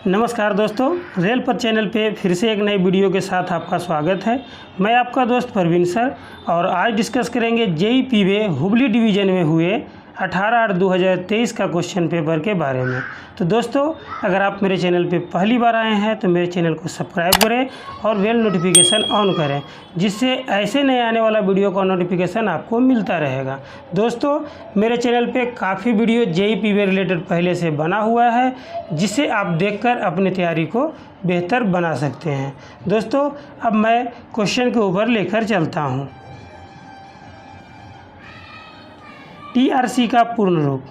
नमस्कार दोस्तों, रेल पर चैनल पे फिर से एक नई वीडियो के साथ आपका स्वागत है। मैं आपका दोस्त परवीन सर और आज डिस्कस करेंगे जेईई पीवे हुबली डिवीज़न में हुए 18/8/2023 का क्वेश्चन पेपर के बारे में। तो दोस्तों, अगर आप मेरे चैनल पे पहली बार आए हैं तो मेरे चैनल को सब्सक्राइब करें और बेल नोटिफिकेशन ऑन करें, जिससे ऐसे नए आने वाला वीडियो का नोटिफिकेशन आपको मिलता रहेगा। दोस्तों, मेरे चैनल पे काफ़ी वीडियो जेईई पीवे रिलेटेड पहले से बना हुआ है, जिसे आप देखकर अपनी तैयारी को बेहतर बना सकते हैं। दोस्तों, अब मैं क्वेश्चन के ऊपर लेकर चलता हूँ। टीआरसी का पूर्ण रूप,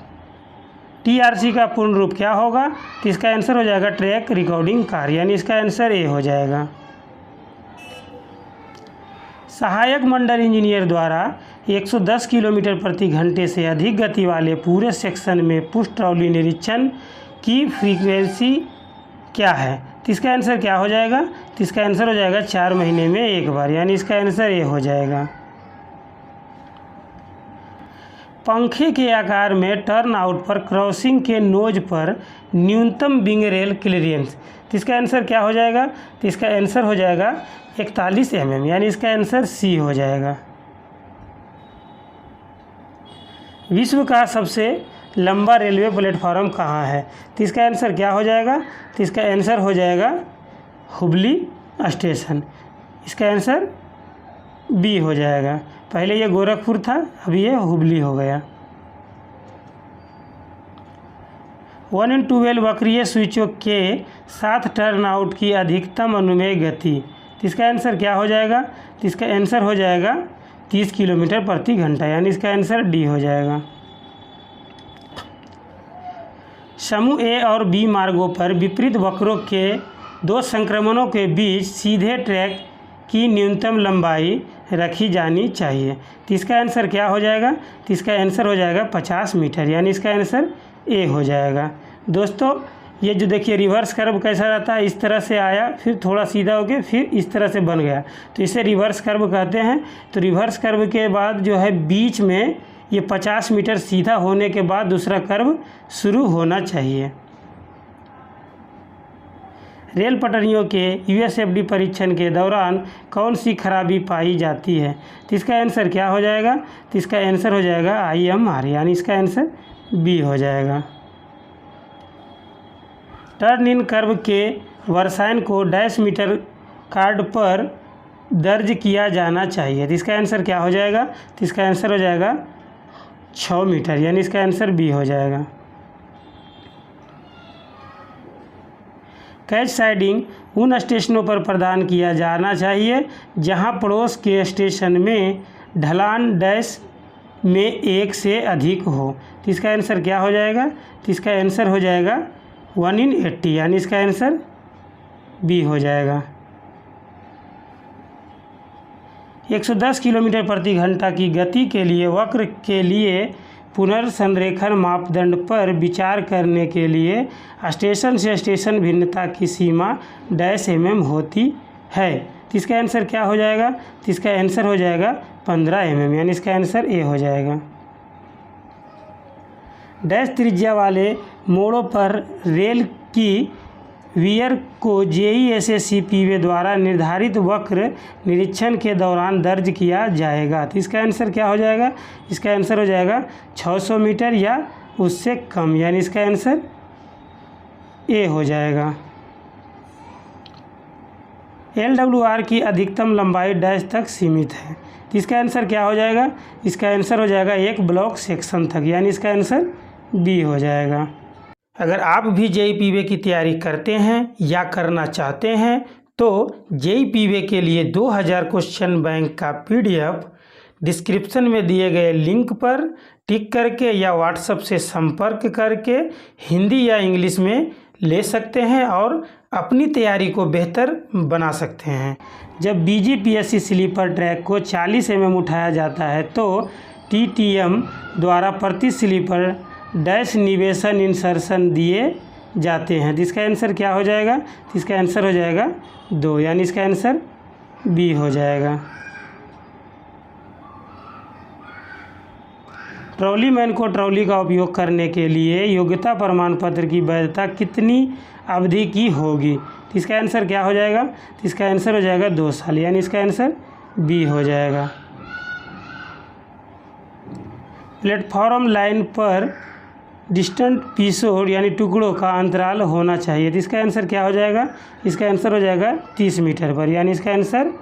टीआरसी का पूर्ण रूप क्या होगा? तो इसका आंसर हो जाएगा ट्रैक रिकॉर्डिंग कार, यानी इसका आंसर ए हो जाएगा। सहायक मंडल इंजीनियर द्वारा 110 किलोमीटर प्रति घंटे से अधिक गति वाले पूरे सेक्शन में पुश ट्रॉली निरीक्षण की फ्रीक्वेंसी क्या है? तो इसका आंसर क्या हो जाएगा? तो इसका आंसर हो जाएगा 4 महीने में एक बार, यानी इसका आंसर ए हो जाएगा। पंखे के आकार में टर्न आउट पर क्रॉसिंग के नोज पर न्यूनतम विंग रेल क्लीयरेंस, तो इसका आंसर क्या हो जाएगा? तो इसका आंसर हो जाएगा 41 mm, यानी इसका आंसर सी हो जाएगा। विश्व का सबसे लंबा रेलवे प्लेटफॉर्म कहाँ है? तो इसका आंसर क्या हो जाएगा? तो इसका आंसर हो जाएगा हुबली स्टेशन, इसका आंसर बी हो जाएगा। पहले ये गोरखपुर था, अभी ये हुबली हो गया। 1/12 वक्रीय स्विचों के साथ टर्न आउट की अधिकतम अनुमेय गति, तो इसका आंसर क्या हो जाएगा? तो इसका आंसर हो जाएगा 30 किलोमीटर प्रति घंटा, यानी इसका आंसर डी हो जाएगा। समूह ए और बी मार्गों पर विपरीत वक्रों के दो संक्रमणों के बीच सीधे ट्रैक की न्यूनतम लंबाई रखी जानी चाहिए, तो इसका आंसर क्या हो जाएगा? तो इसका आंसर हो जाएगा 50 मीटर, यानी इसका आंसर ए हो जाएगा। दोस्तों, ये जो देखिए रिवर्स कर्व कैसा रहता है, इस तरह से आया, फिर थोड़ा सीधा हो गया, फिर इस तरह से बन गया, तो इसे रिवर्स कर्व कहते हैं। तो रिवर्स कर्व के बाद जो है बीच में ये 50 मीटर सीधा होने के बाद दूसरा कर्व शुरू होना चाहिए। रेल पटरियों के यूएसएफडी परीक्षण के दौरान कौन सी खराबी पाई जाती है? तो इसका आंसर क्या हो जाएगा? तो इसका आंसर हो जाएगा IMR, यानी इसका आंसर बी हो जाएगा। टर्न इन कर्व के वर्साइन को डैश मीटर कार्ड पर दर्ज किया जाना चाहिए, तो इसका आंसर क्या हो जाएगा? तो इसका आंसर हो जाएगा 6 मीटर, यानी इसका आंसर बी हो जाएगा। कैच साइडिंग उन स्टेशनों पर प्रदान किया जाना चाहिए जहां पड़ोस के स्टेशन में ढलान डैश में 1 से अधिक हो, तो इसका आंसर क्या हो जाएगा? तो इसका आंसर हो जाएगा 1/80, यानी इसका आंसर बी हो जाएगा। 110 किलोमीटर प्रति घंटा की गति के लिए वक्र के लिए पुनर्संरेखण मापदंड पर विचार करने के लिए स्टेशन से स्टेशन भिन्नता की सीमा डैश mm होती है, तो इसका आंसर क्या हो जाएगा? तो इसका आंसर हो जाएगा 15 mm, यानी इसका आंसर ए हो जाएगा। डैश त्रिज्या वाले मोड़ों पर रेल की वियर को जेईई एसएससी पीवे द्वारा निर्धारित वक्र निरीक्षण के दौरान दर्ज किया जाएगा, तो इसका आंसर क्या हो जाएगा? इसका आंसर हो जाएगा 600 मीटर या उससे कम, यानी इसका आंसर ए हो जाएगा। LWR की अधिकतम लंबाई डैश तक सीमित है, तो इसका आंसर क्या हो जाएगा? इसका आंसर हो जाएगा एक ब्लॉक सेक्शन तक, यानी इसका आंसर बी हो जाएगा। अगर आप भी जेईई पीवे की तैयारी करते हैं या करना चाहते हैं तो जेईई पीवे के लिए 2000 क्वेश्चन बैंक का PDF डिस्क्रिप्शन में दिए गए लिंक पर टिक करके या व्हाट्सएप से संपर्क करके हिंदी या इंग्लिश में ले सकते हैं और अपनी तैयारी को बेहतर बना सकते हैं। जब BGPSC स्लीपर ट्रैक को 40 mm उठाया जाता है तो TTM द्वारा प्रति स्लीपर डैश निवेशन इंसर्शन दिए जाते हैं, तो इसका आंसर क्या हो जाएगा? तो इसका आंसर हो जाएगा 2, यानी इसका आंसर बी हो जाएगा। ट्रॉली मैन को ट्रॉली का उपयोग करने के लिए योग्यता प्रमाण पत्र की वैधता कितनी अवधि की होगी। तो इसका आंसर क्या हो जाएगा? तो इसका आंसर हो जाएगा 2 साल, यानी इसका आंसर बी हो जाएगा। प्लेटफॉर्म लाइन पर डिस्टेंट पीसों यानी टुकड़ों का अंतराल होना चाहिए। तो इसका आंसर क्या हो जाएगा? इसका आंसर हो जाएगा 30 मीटर पर, यानी इसका आंसर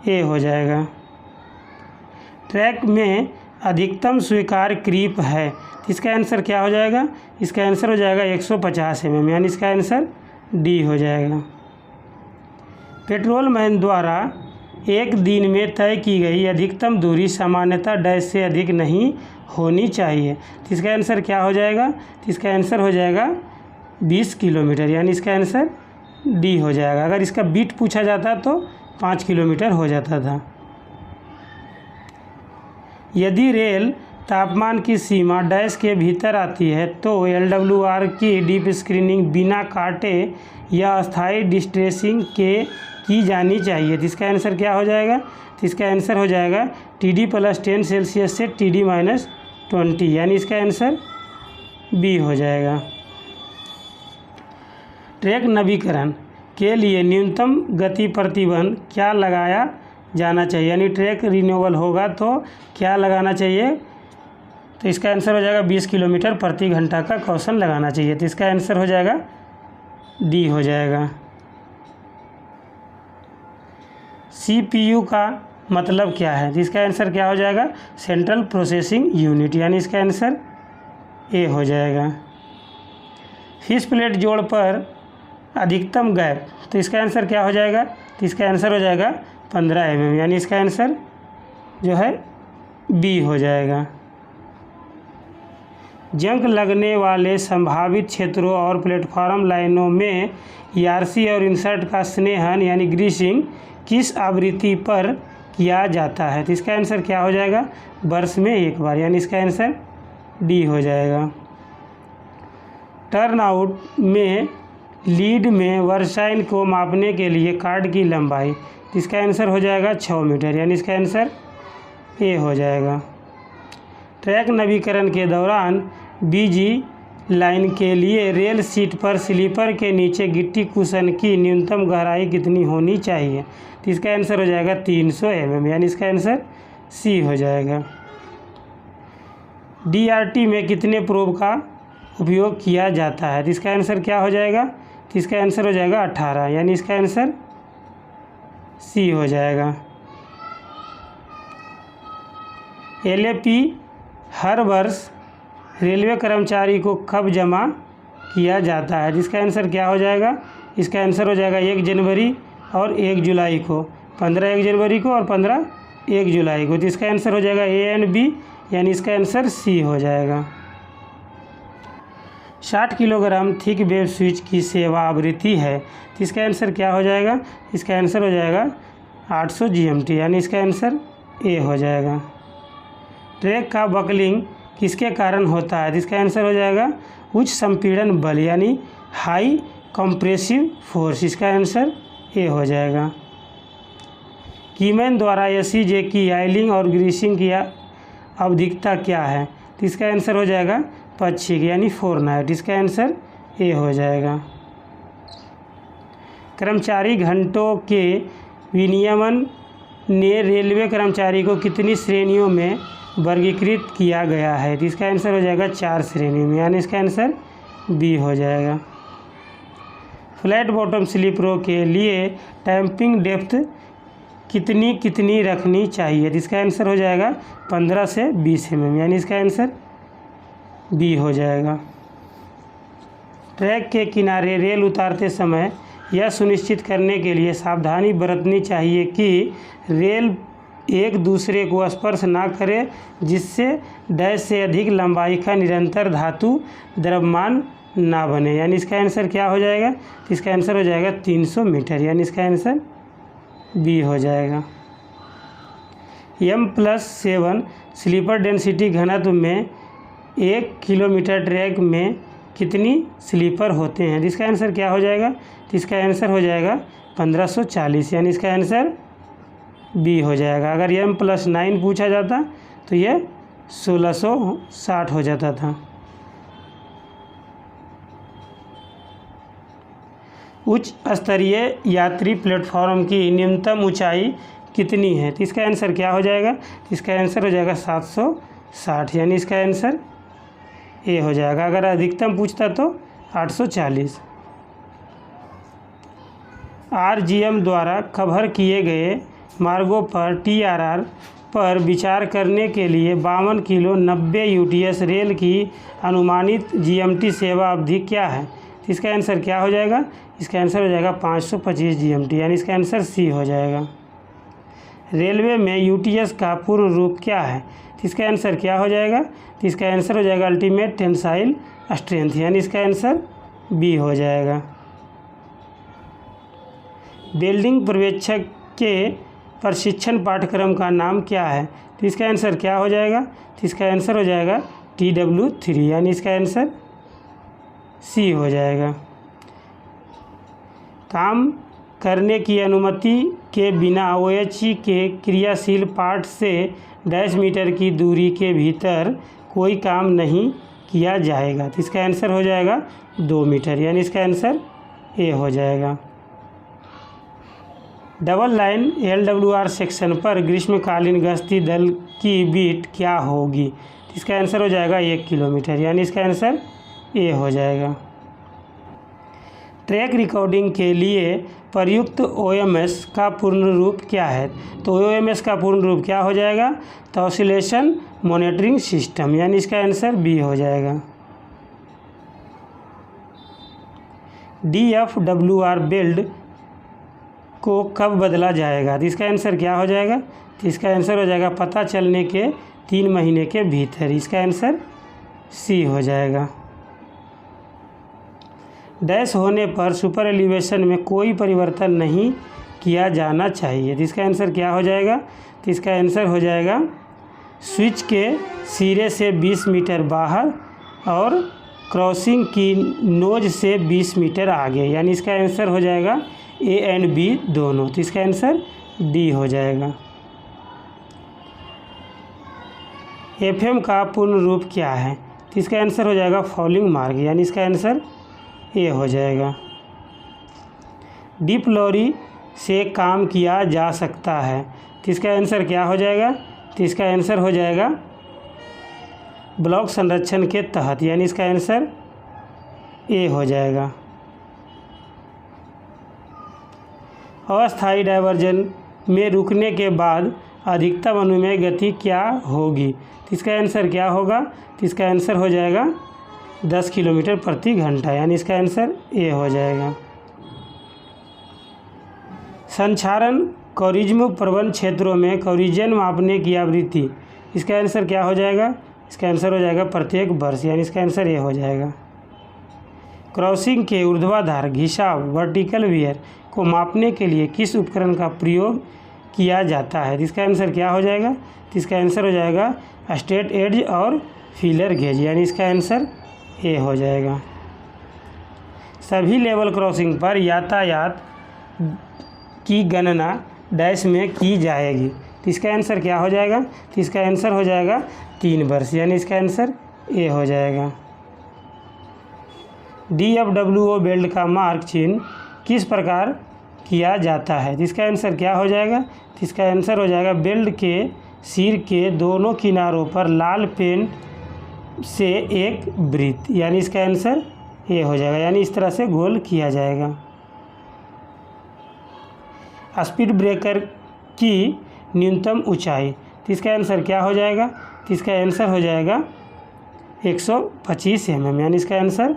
ए हो जाएगा। ट्रैक में अधिकतम स्वीकार्य क्रीप है। तो इसका आंसर क्या हो जाएगा? इसका आंसर हो जाएगा 150 mm, यानी इसका आंसर डी हो जाएगा। पेट्रोल मैन द्वारा एक दिन में तय की गई अधिकतम दूरी सामान्यतः डैश से अधिक नहीं होनी चाहिए। तो इसका आंसर क्या हो जाएगा? तो इसका आंसर हो जाएगा 20 किलोमीटर, यानी इसका आंसर डी हो जाएगा। अगर इसका बीट पूछा जाता तो 5 किलोमीटर हो जाता था। यदि रेल तापमान की सीमा डैश के भीतर आती है तो LWR की डीप स्क्रीनिंग बिना काटे या अस्थायी डिस्ट्रेसिंग के की जानी चाहिए। तो इसका आंसर क्या हो जाएगा? तो इसका आंसर हो जाएगा TD+10 सेल्सियस से TD-20, यानी इसका आंसर बी हो जाएगा। ट्रैक नवीकरण के लिए न्यूनतम गति प्रतिबंध क्या लगाया जाना चाहिए? यानी ट्रैक रिन्यूअल होगा तो क्या लगाना चाहिए? तो इसका आंसर हो जाएगा 20 किलोमीटर प्रति घंटा का कौशन लगाना चाहिए। तो इसका आंसर हो जाएगा डी हो जाएगा। CPU का मतलब क्या है? तो इसका आंसर क्या हो जाएगा? सेंट्रल प्रोसेसिंग यूनिट, यानी इसका आंसर ए हो जाएगा। फिश प्लेट जोड़ पर अधिकतम गैप, तो इसका आंसर क्या हो जाएगा? तो इसका आंसर हो जाएगा 15 mm, यानी इसका आंसर जो है बी हो जाएगा। जंग लगने वाले संभावित क्षेत्रों और प्लेटफॉर्म लाइनों में ERC और इंसर्ट का स्नेहन यानी ग्रीसिंग किस आवृत्ति पर किया जाता है? तो इसका आंसर क्या हो जाएगा? वर्ष में एक बार, यानी इसका आंसर डी हो जाएगा। टर्नआउट में लीड में वर्साइन को मापने के लिए कार्ड की लंबाई, तो इसका आंसर हो जाएगा 6 मीटर, यानी इसका आंसर ए हो जाएगा। ट्रैक नवीकरण के दौरान BG लाइन के लिए रेल सीट पर स्लीपर के नीचे गिट्टी कुशन की न्यूनतम गहराई कितनी होनी चाहिए? तो इसका आंसर हो जाएगा 300 mm, यानी इसका आंसर सी हो जाएगा। DRT में कितने प्रोब का उपयोग किया जाता है? तो इसका आंसर क्या हो जाएगा? तो इसका आंसर हो जाएगा 18, यानी इसका आंसर सी हो जाएगा। LAP हर वर्ष रेलवे कर्मचारी को कब जमा किया जाता है? जिसका आंसर क्या हो जाएगा? इसका आंसर हो जाएगा 1 जनवरी और 1 जुलाई को, 15 1 जनवरी को और 15 1 जुलाई को। तो इसका आंसर हो जाएगा ए एंड बी, यानी इसका आंसर सी हो जाएगा। 60 किलोग्राम थिक वेब स्विच की सेवा आवृत्ति है, तो इसका आंसर क्या हो जाएगा? इसका आंसर हो जाएगा 800 GMT, यानी इसका आंसर ए हो जाएगा। ट्रैक का बकलिंग किसके कारण होता है? तो इसका आंसर हो जाएगा उच्च संपीड़न बल, यानी हाई कंप्रेसिव फोर्स, इसका आंसर ए हो जाएगा। कीमैन द्वारा SEJ की आयलिंग और ग्रीसिंग की आवधिकता क्या है? तो इसका आंसर हो जाएगा 25, यानी 4 नाइट, इसका आंसर ए हो जाएगा। कर्मचारी घंटों के विनियमन ने रेलवे कर्मचारी को कितनी श्रेणियों में वर्गीकृत किया गया है? तो इसका आंसर हो जाएगा 4 श्रेणी में, यानी इसका आंसर बी हो जाएगा। फ्लैट बॉटम स्लीपरों के लिए टैंपिंग डेप्थ कितनी रखनी चाहिए? तो इसका आंसर हो जाएगा 15 से 20 mm, यानी इसका आंसर बी हो जाएगा। ट्रैक के किनारे रेल उतारते समय यह सुनिश्चित करने के लिए सावधानी बरतनी चाहिए कि रेल एक दूसरे को स्पर्श ना करे, जिससे डैश से अधिक लंबाई का निरंतर धातु द्रव्यमान ना बने, यानी इसका आंसर क्या हो जाएगा? तो इसका आंसर हो जाएगा 300 मीटर, यानी इसका आंसर बी हो जाएगा। M+7 स्लीपर डेंसिटी घनत्व में 1 किलोमीटर ट्रैक में कितनी स्लीपर होते हैं? इसका आंसर क्या हो जाएगा? तो इसका आंसर हो जाएगा 1540, यानी इसका आंसर बी हो जाएगा। अगर M+9 पूछा जाता तो ये 1660 हो जाता था। उच्च स्तरीय यात्री प्लेटफॉर्म की न्यूनतम ऊंचाई कितनी है? तो इसका आंसर क्या हो जाएगा? इसका आंसर हो जाएगा 760, यानी इसका आंसर ए हो जाएगा। अगर अधिकतम पूछता तो 840। RGM द्वारा कवर किए गए मार्गों पर TRR पर विचार करने के लिए 52 किलो 90 UTS रेल की अनुमानित GMT सेवा अवधि क्या है? तो इसका आंसर क्या हो जाएगा? इसका आंसर हो जाएगा 525 GMT, यानी इसका आंसर सी हो जाएगा। रेलवे में UTS का पूर्ण रूप क्या है? तो इसका आंसर क्या हो जाएगा? तो इसका आंसर हो जाएगा अल्टीमेट टेंसाइल स्ट्रेंथ, यानी इसका आंसर बी हो जाएगा। बिल्डिंग पर्यवेक्षक के प्रशिक्षण पाठ्यक्रम का नाम क्या है? तो इसका आंसर क्या हो जाएगा? तो इसका आंसर हो जाएगा TW3, यानी इसका आंसर सी हो जाएगा। काम करने की अनुमति के बिना OHE के क्रियाशील पार्ट से डैश मीटर की दूरी के भीतर कोई काम नहीं किया जाएगा। तो इसका आंसर हो जाएगा 2 मीटर, यानी इसका आंसर ए हो जाएगा। डबल लाइन LWR सेक्शन पर ग्रीष्मकालीन गश्ती दल की बीट क्या होगी? इसका आंसर हो जाएगा 1 किलोमीटर, यानी इसका आंसर ए हो जाएगा। ट्रैक रिकॉर्डिंग के लिए प्रयुक्त OMS का पूर्ण रूप क्या है? तो OMS का पूर्ण रूप क्या हो जाएगा? तो ऑसिलेशन मॉनिटरिंग सिस्टम, यानी इसका आंसर बी हो जाएगा। DFWR बिल्ड को कब बदला जाएगा? तो इसका आंसर क्या हो जाएगा? तो इसका आंसर हो जाएगा पता चलने के 3 महीने के भीतर, इसका आंसर सी हो जाएगा। डैश होने पर सुपर एलिवेशन में कोई परिवर्तन नहीं किया जाना चाहिए। तो इसका आंसर क्या हो जाएगा? तो इसका आंसर हो जाएगा स्विच के सिरे से 20 मीटर बाहर और क्रॉसिंग की नोज से 20 मीटर आगे, यानी इसका आंसर हो जाएगा ए एंड बी दोनों। तो इसका आंसर डी हो जाएगा। FM का पूर्ण रूप क्या है? तो इसका आंसर हो जाएगा फॉलिंग मार्ग, यानी इसका आंसर ए हो जाएगा। डीप लोरी से काम किया जा सकता है। तो इसका आंसर क्या हो जाएगा? तो इसका आंसर हो जाएगा ब्लॉक संरक्षण के तहत, यानी इसका आंसर ए हो जाएगा। अस्थायी डायवर्जन में रुकने के बाद अधिकतम अनुमेय गति क्या होगी? तो इसका आंसर क्या होगा? तो इसका आंसर हो जाएगा 10 किलोमीटर प्रति घंटा, यानी इसका आंसर ए हो जाएगा। संचारण कोरिज्म प्रबंध क्षेत्रों में कोरिजन मापने की आवृत्ति, इसका आंसर क्या हो जाएगा? इसका आंसर हो जाएगा प्रत्येक वर्ष, यानी इसका आंसर ए हो जाएगा। क्रॉसिंग के ऊर्ध्वाधर घिसाव वर्टिकल वियर को मापने के लिए किस उपकरण का प्रयोग किया जाता है? इसका आंसर क्या हो जाएगा? तो इसका आंसर हो जाएगा स्ट्रेट एज और फीलर गेज, यानी इसका आंसर ए हो जाएगा। सभी लेवल क्रॉसिंग पर यातायात की गणना डैश में की जाएगी। तो इसका आंसर क्या हो जाएगा? तो इसका आंसर हो जाएगा 3 वर्ष, यानी इसका आंसर ए हो जाएगा। DFWO बेल्ट का मार्क चिन्ह किस प्रकार किया जाता है? तो इसका आंसर क्या हो जाएगा? तो इसका आंसर हो जाएगा बेल्ट के सिर के दोनों किनारों पर लाल पेंट से एक वृत्त, यानी इसका आंसर ए हो जाएगा, यानी इस तरह से गोल किया जाएगा। स्पीड ब्रेकर की न्यूनतम ऊंचाई, तो इसका आंसर क्या हो जाएगा? तो इसका आंसर हो जाएगा 125 mm, यानी इसका आंसर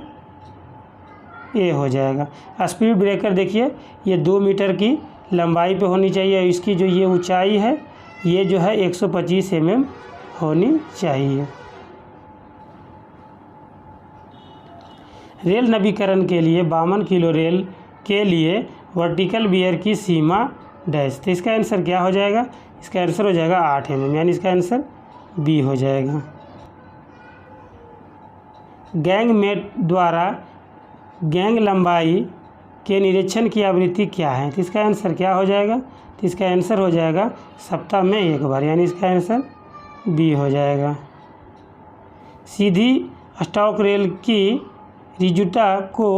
ए हो जाएगा। स्पीड ब्रेकर देखिए ये 2 मीटर की लंबाई पे होनी चाहिए और इसकी जो ये ऊंचाई है ये जो है 125 mm होनी चाहिए। रेल नवीकरण के लिए 52 किलो रेल के लिए वर्टिकल वियर की सीमा डैश, तो इसका आंसर क्या हो जाएगा? इसका आंसर हो जाएगा 8 mm, यानी इसका आंसर बी हो जाएगा। गैंग मेट द्वारा गैंग लंबाई के निरीक्षण की आवृत्ति क्या है? तो इसका आंसर क्या हो जाएगा? तो इसका आंसर हो जाएगा सप्ताह में 1 बार, यानी इसका आंसर बी हो जाएगा। सीधी स्टॉक रेल की रिजुटा को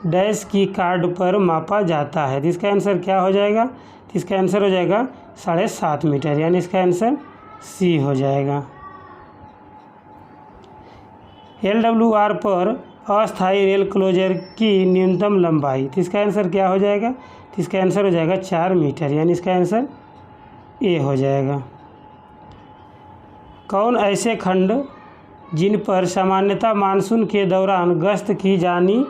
डैश की कार्ड पर मापा जाता है। तो इसका आंसर क्या हो जाएगा? तो इसका आंसर हो जाएगा 7.5 मीटर, यानी इसका आंसर सी हो जाएगा। LWR पर अस्थायी रेल क्लोजर की न्यूनतम लंबाई, तो इसका आंसर क्या हो जाएगा? तो इसका आंसर हो जाएगा 4 मीटर, यानी इसका आंसर ए हो जाएगा। कौन ऐसे खंड जिन पर सामान्यतः मानसून के दौरान गश्त की जानी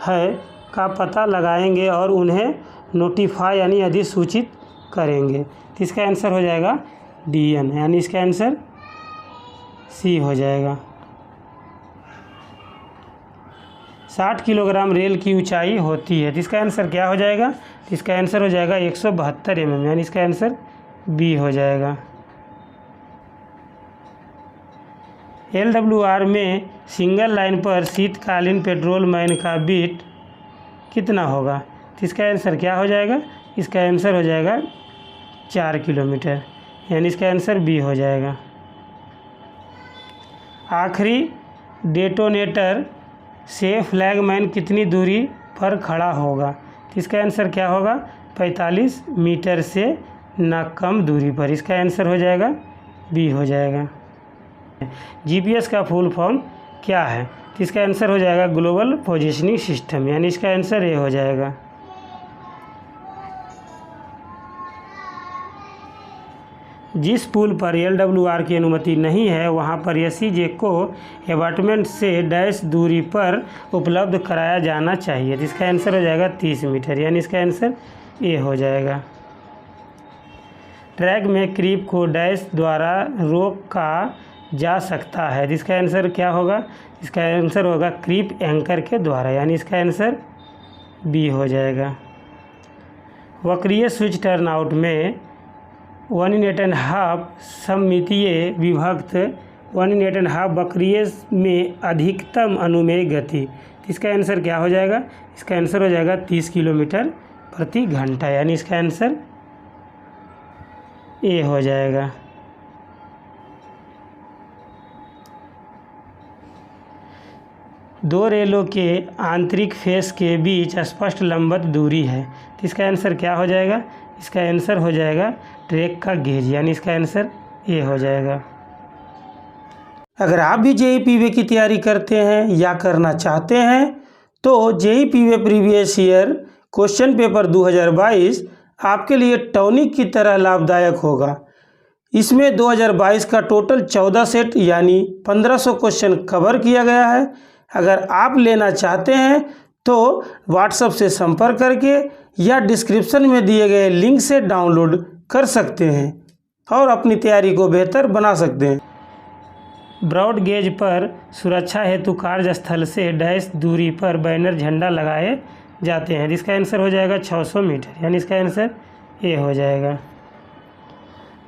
है का पता लगाएंगे और उन्हें नोटिफाई यानी अधिसूचित करेंगे? तो इसका आंसर हो जाएगा DN, यानी इसका आंसर सी हो जाएगा। 60 किलोग्राम रेल की ऊंचाई होती है, तो इसका आंसर क्या हो जाएगा? तो इसका आंसर हो जाएगा 172 mm, यानी इसका आंसर बी हो जाएगा। LWR में सिंगल लाइन पर शीतकालीन पेट्रोल मैन का बीट कितना होगा? तो इसका आंसर क्या हो जाएगा? इसका आंसर हो जाएगा 4 किलोमीटर, यानी इसका आंसर बी हो जाएगा। आखिरी डेटोनेटर से फ्लैगमैन कितनी दूरी पर खड़ा होगा? तो इसका आंसर क्या होगा? 45 मीटर से ना कम दूरी पर, इसका आंसर हो जाएगा बी हो जाएगा। GPS का फुल फॉर्म क्या है? तो इसका आंसर हो जाएगा ग्लोबल पोजीशनिंग सिस्टम, यानी इसका आंसर ए हो जाएगा। जिस पुल पर LWR की अनुमति नहीं है वहां पर SEJ को अपार्टमेंट से डैश दूरी पर उपलब्ध कराया जाना चाहिए। तो इसका आंसर हो जाएगा 30 मीटर, यानी इसका आंसर ए हो जाएगा। ट्रैक में क्रीप को डैश द्वारा रोका जा सकता है, तो इसका आंसर क्या होगा? इसका आंसर होगा क्रीप एंकर के द्वारा, यानी इसका आंसर बी हो जाएगा। वक्रीय स्विच टर्नआउट में 1.5 सममितीय विभक्त 1.5 वक्रीय में अधिकतम अनुमेय गति, तो इसका आंसर क्या हो जाएगा? इसका आंसर हो जाएगा 30 किलोमीटर प्रति घंटा, यानी इसका आंसर ए हो जाएगा। दो रेलों के आंतरिक फेस के बीच स्पष्ट लंबवत दूरी है, तो इसका आंसर क्या हो जाएगा? इसका आंसर हो जाएगा ट्रैक का गेज, यानी इसका आंसर ए हो जाएगा। अगर आप भी JEE PV की तैयारी करते हैं या करना चाहते हैं तो JEE PV previous year question paper 2022 आपके लिए टॉनिक की तरह लाभदायक होगा। इसमें 2022 का टोटल 14 सेट यानी 1500 क्वेश्चन कवर किया गया है। अगर आप लेना चाहते हैं तो व्हाट्सएप से संपर्क करके या डिस्क्रिप्शन में दिए गए लिंक से डाउनलोड कर सकते हैं और अपनी तैयारी को बेहतर बना सकते हैं। ब्रॉड गेज पर सुरक्षा हेतु कार्यस्थल से डैश दूरी पर बैनर झंडा लगाए जाते हैं, जिसका आंसर हो जाएगा 600 मीटर, यानी इसका आंसर ए हो जाएगा।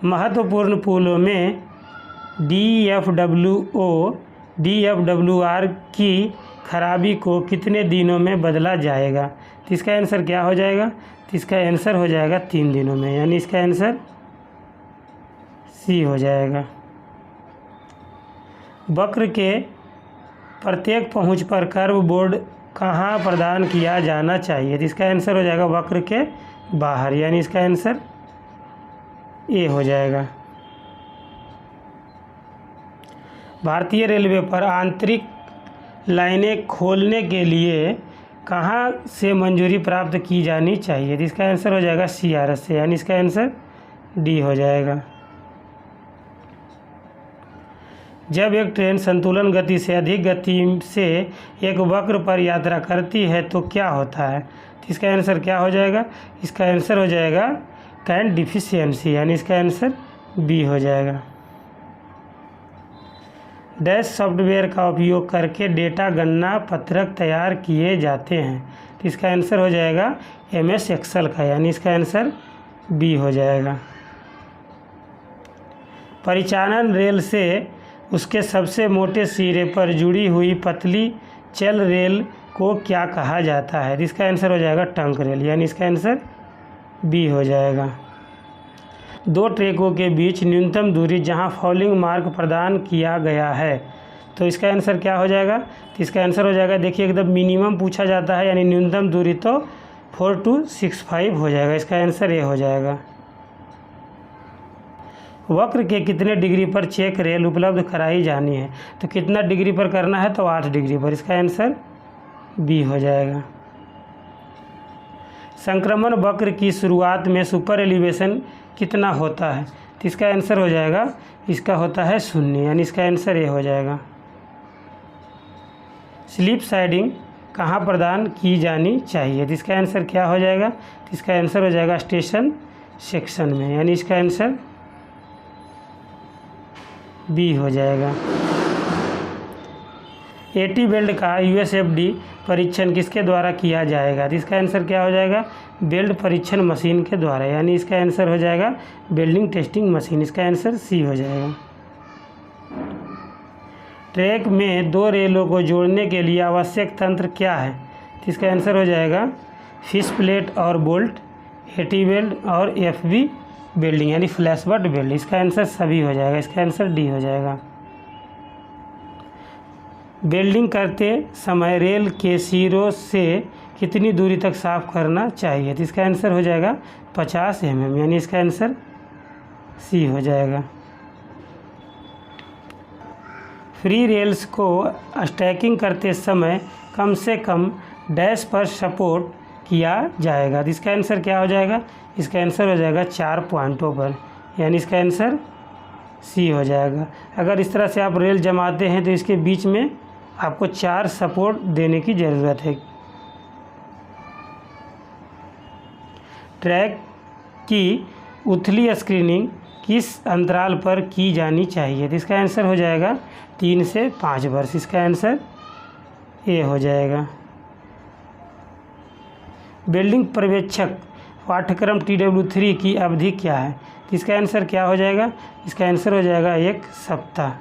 महत्वपूर्ण पुलों में DFWR की खराबी को कितने दिनों में बदला जाएगा? तो इसका आंसर क्या हो जाएगा? तो इसका आंसर हो जाएगा 3 दिनों में, यानी इसका आंसर सी हो जाएगा। वक्र के प्रत्येक पहुंच पर कर्व बोर्ड कहाँ प्रदान किया जाना चाहिए? तो इसका आंसर हो जाएगा वक्र के बाहर, यानी इसका आंसर ए हो जाएगा। भारतीय रेलवे पर आंतरिक लाइनें खोलने के लिए कहाँ से मंजूरी प्राप्त की जानी चाहिए? तो इसका आंसर हो जाएगा CRS से, यानी इसका आंसर डी हो जाएगा। जब एक ट्रेन संतुलन गति से अधिक गति से एक वक्र पर यात्रा करती है तो क्या होता है? तो इसका आंसर क्या हो जाएगा? इसका आंसर हो जाएगा कैंट डिफिशियंसी, यानी इसका आंसर बी हो जाएगा। डैश सॉफ्टवेयर का उपयोग करके डेटा गणना पत्रक तैयार किए जाते हैं, तो इसका आंसर हो जाएगा MS एक्सेल का, यानी इसका आंसर बी हो जाएगा। परिचालन रेल से उसके सबसे मोटे सिरे पर जुड़ी हुई पतली चल रेल को क्या कहा जाता है? इसका आंसर हो जाएगा टंक रेल, यानी इसका आंसर बी हो जाएगा। दो ट्रैकों के बीच न्यूनतम दूरी जहां फॉलिंग मार्क प्रदान किया गया है तो इसका आंसर क्या हो जाएगा? तो इसका आंसर हो जाएगा, देखिए एकदम मिनिमम पूछा जाता है यानी न्यूनतम दूरी, तो 4265 हो जाएगा। इसका आंसर ये हो जाएगा। वक्र के कितने डिग्री पर चेक रेल उपलब्ध कराई जानी है? तो कितना डिग्री पर करना है? तो 8 डिग्री पर। इसका आंसर बी हो जाएगा। संक्रमण वक्र की शुरुआत में सुपर एलिवेशन कितना होता है? तो इसका आंसर हो जाएगा, इसका होता है 0, यानी इसका आंसर ये हो जाएगा। स्लिप साइडिंग कहाँ प्रदान की जानी चाहिए? तो इसका आंसर क्या हो जाएगा? तो इसका आंसर हो जाएगा स्टेशन सेक्शन में, यानी इसका आंसर बी हो जाएगा। एटी बेल्ट का यूएसएफडी परीक्षण किसके द्वारा किया जाएगा? तो इसका आंसर क्या हो जाएगा? बेल्ट परीक्षण मशीन के द्वारा, यानी इसका आंसर हो जाएगा बेल्डिंग टेस्टिंग मशीन। इसका आंसर सी हो जाएगा। ट्रैक में 2 रेलों को जोड़ने के लिए आवश्यक तंत्र क्या है? तो इसका आंसर हो जाएगा फिश प्लेट और बोल्ट, एटी बेल्ट और एफबी बेल्डिंग, यानी फ्लैशबट बेल्ट। इसका आंसर सभी हो जाएगा। इसका आंसर डी हो जाएगा। बेल्डिंग करते समय रेल के सिरों से कितनी दूरी तक साफ करना चाहिए? तो इसका आंसर हो जाएगा 50 mm, यानी इसका आंसर सी हो जाएगा। फ्री रेल्स को स्टैकिंग करते समय कम से कम डैश पर सपोर्ट किया जाएगा? तो इसका आंसर क्या हो जाएगा? इसका आंसर हो जाएगा 4 पॉइंटों पर, यानी इसका आंसर सी हो जाएगा। अगर इस तरह से आप रेल जमाते हैं तो इसके बीच में आपको 4 सपोर्ट देने की ज़रूरत है। ट्रैक की उथली स्क्रीनिंग किस अंतराल पर की जानी चाहिए? तो इसका आंसर हो जाएगा 3 से 5 वर्ष। इसका आंसर ए हो जाएगा। बिल्डिंग पर्यवेक्षक पाठ्यक्रम TW3 की अवधि क्या है? तो इसका आंसर क्या हो जाएगा? इसका आंसर हो जाएगा 1 सप्ताह।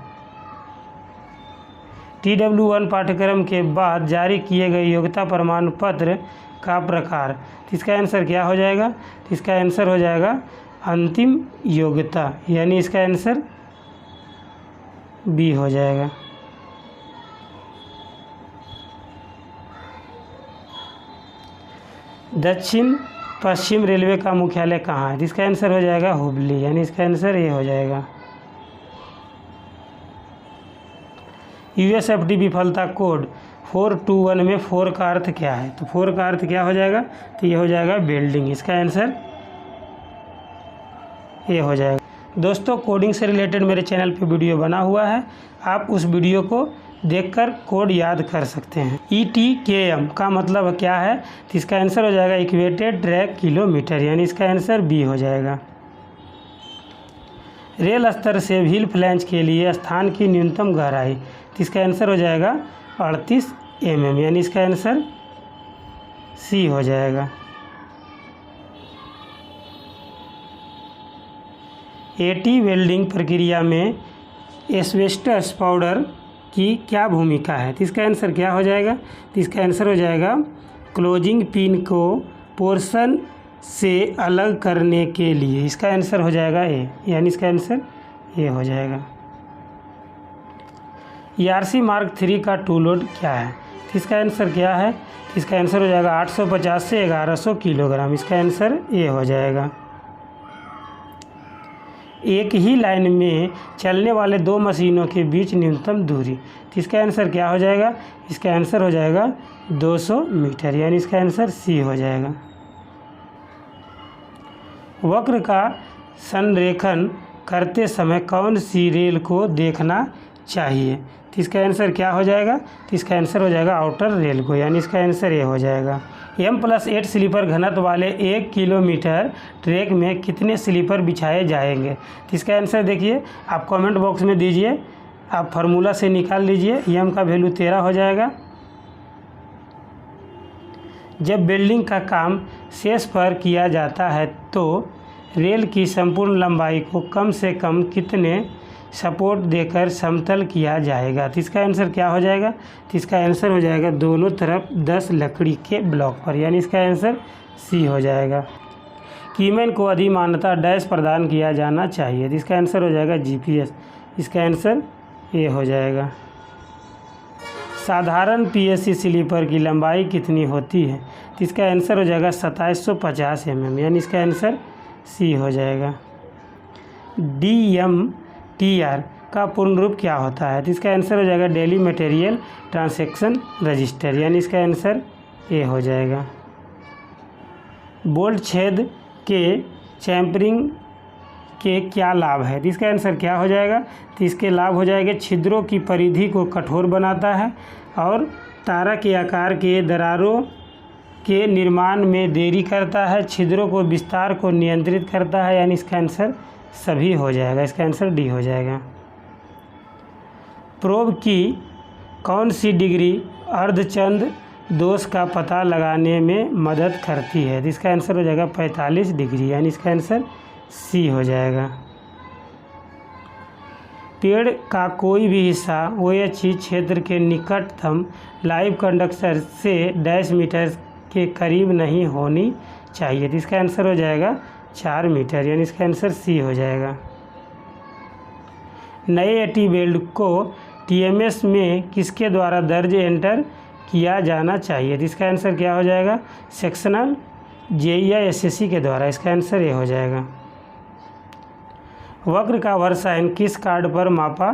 TW1 पाठ्यक्रम के बाद जारी किए गए योग्यता प्रमाण पत्र का प्रकार? तो इसका आंसर क्या हो जाएगा? तो इसका आंसर हो जाएगा अंतिम योग्यता, यानी इसका आंसर बी हो जाएगा। दक्षिण पश्चिम रेलवे का मुख्यालय कहाँ है? इसका आंसर हो जाएगा हुबली, यानी इसका आंसर ये हो जाएगा। यूएसएफडी विफलता कोड 421 में 4 का अर्थ क्या है? तो 4 का अर्थ क्या हो जाएगा? तो ये हो जाएगा बेल्डिंग। इसका आंसर ये हो जाएगा। दोस्तों, कोडिंग से रिलेटेड मेरे चैनल पे वीडियो बना हुआ है, आप उस वीडियो को देखकर कोड याद कर सकते हैं। ETKM का मतलब क्या है? तो इसका आंसर हो जाएगा इक्वेटेड ट्रैक किलोमीटर, यानी इसका आंसर बी हो जाएगा। रेल स्तर से व्हील फ्लैंज के लिए स्थान की न्यूनतम गहराई? तो इसका आंसर हो जाएगा 38 mm, यानी इसका आंसर सी हो जाएगा। एटी वेल्डिंग प्रक्रिया में एस्बेस्टस पाउडर की क्या भूमिका है? तो इसका आंसर क्या हो जाएगा? तो इसका आंसर हो जाएगा क्लोजिंग पिन को पोर्शन से अलग करने के लिए। इसका आंसर हो जाएगा ए, यानी इसका आंसर ए हो जाएगा। ERC मार्क 3 का टू लोड क्या है? तो इसका आंसर क्या है? इसका आंसर हो जाएगा 850 से 1100 किलोग्राम। इसका आंसर ए हो जाएगा। एक ही लाइन में चलने वाले 2 मशीनों के बीच न्यूनतम दूरी? तो इसका आंसर क्या हो जाएगा? इसका आंसर हो जाएगा 200 मीटर, यानी इसका आंसर सी हो जाएगा। वक्र का संरेखण करते समय कौन सी रेल को देखना चाहिए? तो इसका आंसर क्या हो जाएगा? तो इसका आंसर हो जाएगा आउटर रेल को, यानी इसका आंसर ये हो जाएगा। M+8 स्लीपर घनत्व वाले 1 किलोमीटर ट्रैक में कितने स्लीपर बिछाए जाएंगे? तो इसका आंसर देखिए, आप कमेंट बॉक्स में दीजिए, आप फार्मूला से निकाल लीजिए। M का वैल्यू 13 हो जाएगा। जब बिल्डिंग का काम शेष पर किया जाता है तो रेल की संपूर्ण लंबाई को कम से कम कितने सपोर्ट देकर समतल किया जाएगा? तो इसका आंसर क्या हो जाएगा? तो इसका आंसर हो जाएगा दोनों तरफ 10 लकड़ी के ब्लॉक पर, यानी इसका आंसर सी हो जाएगा। कीमैन को अधिमानता डैश प्रदान किया जाना चाहिए? तो इसका आंसर हो जाएगा GPS। इसका आंसर ए हो जाएगा। साधारण पीएससी स्लीपर की लंबाई कितनी होती है? तो इसका आंसर हो जाएगा 2750 mm, यानी इसका आंसर सी हो जाएगा। DMTR का पूर्ण रूप क्या होता है? तो इसका आंसर हो जाएगा डेली मटेरियल ट्रांसैक्शन रजिस्टर, यानी इसका आंसर ए हो जाएगा। बोल्ट छेद के चैम्फरिंग के क्या लाभ है? तो इसका आंसर क्या हो जाएगा? तो इसके लाभ हो जाएंगे छिद्रों की परिधि को कठोर बनाता है और तारा के आकार के दरारों के निर्माण में देरी करता है, छिद्रों को विस्तार को नियंत्रित करता है, यानी इसका आंसर सभी हो जाएगा। इसका आंसर डी हो जाएगा। प्रोब की कौन सी डिग्री अर्धचंद्र दोष का पता लगाने में मदद करती है? तो इसका आंसर हो जाएगा 45 डिग्री, यानी इसका आंसर सी हो जाएगा। पेड़ का कोई भी हिस्सा OHE क्षेत्र के निकटतम लाइव कंडक्टर से डैश मीटर के करीब नहीं होनी चाहिए। तो इसका आंसर हो जाएगा 4 मीटर, यानी इसका आंसर सी हो जाएगा। नए AT वेल्ड को TMS में किसके द्वारा दर्ज एंटर किया जाना चाहिए? तो इसका आंसर क्या हो जाएगा? सेक्शनल JE या SSC के द्वारा। इसका आंसर ये हो जाएगा। वक्र का वर्षायन किस कार्ड पर मापा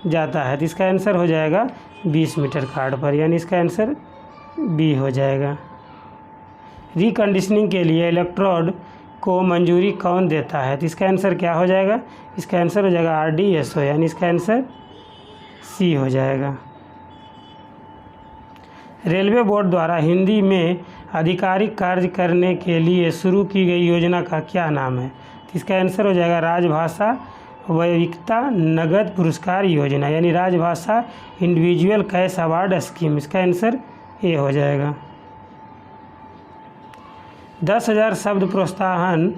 जाता है? तो इसका आंसर हो जाएगा 20 मीटर कार्ड पर, यानी इसका आंसर बी हो जाएगा। रिकंडीशनिंग के लिए इलेक्ट्रोड को मंजूरी कौन देता है? तो इसका आंसर क्या हो जाएगा? इसका आंसर हो जाएगा RDSO, यानी इसका आंसर सी हो जाएगा। रेलवे बोर्ड द्वारा हिंदी में आधिकारिक कार्य करने के लिए शुरू की गई योजना का क्या नाम है? तो इसका आंसर हो जाएगा राजभाषा वैविकता नगद पुरस्कार योजना, यानी राजभाषा इंडिविजुअल कैश अवार्ड स्कीम। इसका आंसर ए हो जाएगा। 10,000 शब्द प्रोत्साहन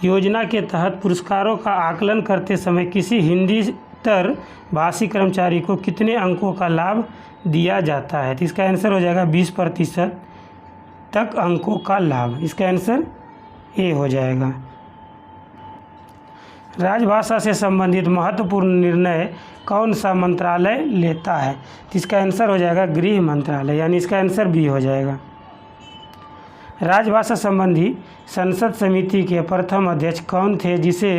योजना के तहत पुरस्कारों का आकलन करते समय किसी हिंदीतर भाषी कर्मचारी को कितने अंकों का लाभ दिया जाता है? तो इसका आंसर हो जाएगा 20% तक अंकों का लाभ। इसका आंसर ए हो जाएगा। राजभाषा से संबंधित महत्वपूर्ण निर्णय कौन सा मंत्रालय लेता है? तो इसका आंसर हो जाएगा गृह मंत्रालय, यानी इसका आंसर बी हो जाएगा। राजभाषा संबंधी संसद समिति के प्रथम अध्यक्ष कौन थे जिसे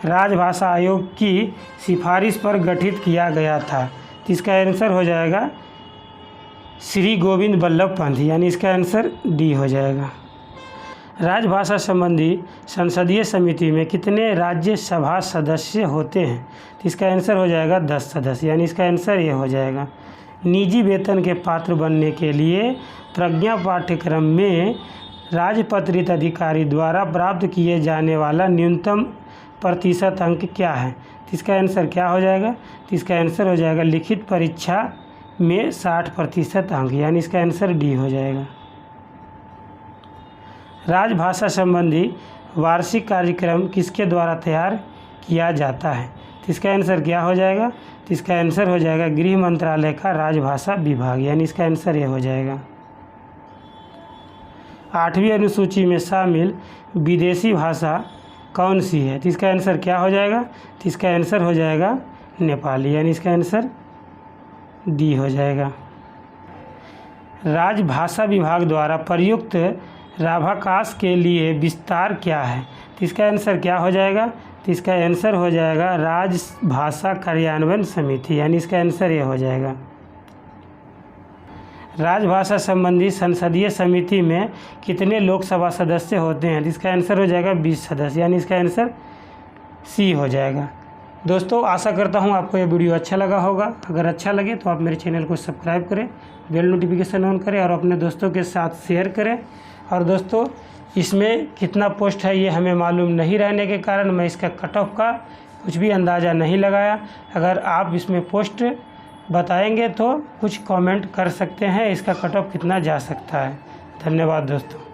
राजभाषा आयोग की सिफारिश पर गठित किया गया था? तो इसका आंसर हो जाएगा श्री गोविंद वल्लभ पंत, यानी इसका आंसर डी हो जाएगा। राजभाषा संबंधी संसदीय समिति में कितने राज्यसभा सदस्य होते हैं? तो इसका आंसर हो जाएगा 10 सदस्य, यानी इसका आंसर ये हो जाएगा। निजी वेतन के पात्र बनने के लिए प्रज्ञा पाठ्यक्रम में राजपत्रित अधिकारी द्वारा प्राप्त किए जाने वाला न्यूनतम प्रतिशत अंक क्या है? तो इसका आंसर क्या हो जाएगा? तो इसका आंसर हो जाएगा लिखित परीक्षा में 60% अंक, यानी इसका आंसर डी हो जाएगा। राजभाषा संबंधी वार्षिक कार्यक्रम किसके द्वारा तैयार किया जाता है? तो इसका आंसर क्या हो जाएगा? तो इसका आंसर हो जाएगा गृह मंत्रालय का राजभाषा विभाग, यानी इसका आंसर ये हो जाएगा। 8वीं अनुसूची में शामिल विदेशी भाषा कौन सी है? तो इसका आंसर क्या हो जाएगा? तो इसका आंसर हो जाएगा नेपाली, यानी इसका आंसर डी हो जाएगा। राजभाषा विभाग द्वारा प्रयुक्त राभाकाश के लिए विस्तार क्या है? तो इसका आंसर क्या हो जाएगा? तो इसका आंसर हो जाएगा राजभाषा कार्यान्वयन समिति, यानी इसका आंसर ये हो जाएगा। राजभाषा संबंधी संसदीय समिति में कितने लोकसभा सदस्य होते हैं? तो इसका आंसर हो जाएगा 20 सदस्य, यानी इसका आंसर सी हो जाएगा। दोस्तों आशा करता हूँ आपको ये वीडियो अच्छा लगा होगा। अगर अच्छा लगे तो आप मेरे चैनल को सब्सक्राइब करें, बेल नोटिफिकेशन ऑन करें और अपने दोस्तों के साथ शेयर करें। और दोस्तों इसमें कितना पोस्ट है ये हमें मालूम नहीं रहने के कारण मैं इसका कट ऑफ का कुछ भी अंदाज़ा नहीं लगाया। अगर आप इसमें पोस्ट बताएंगे तो कुछ कमेंट कर सकते हैं इसका कट ऑफ कितना जा सकता है। धन्यवाद दोस्तों।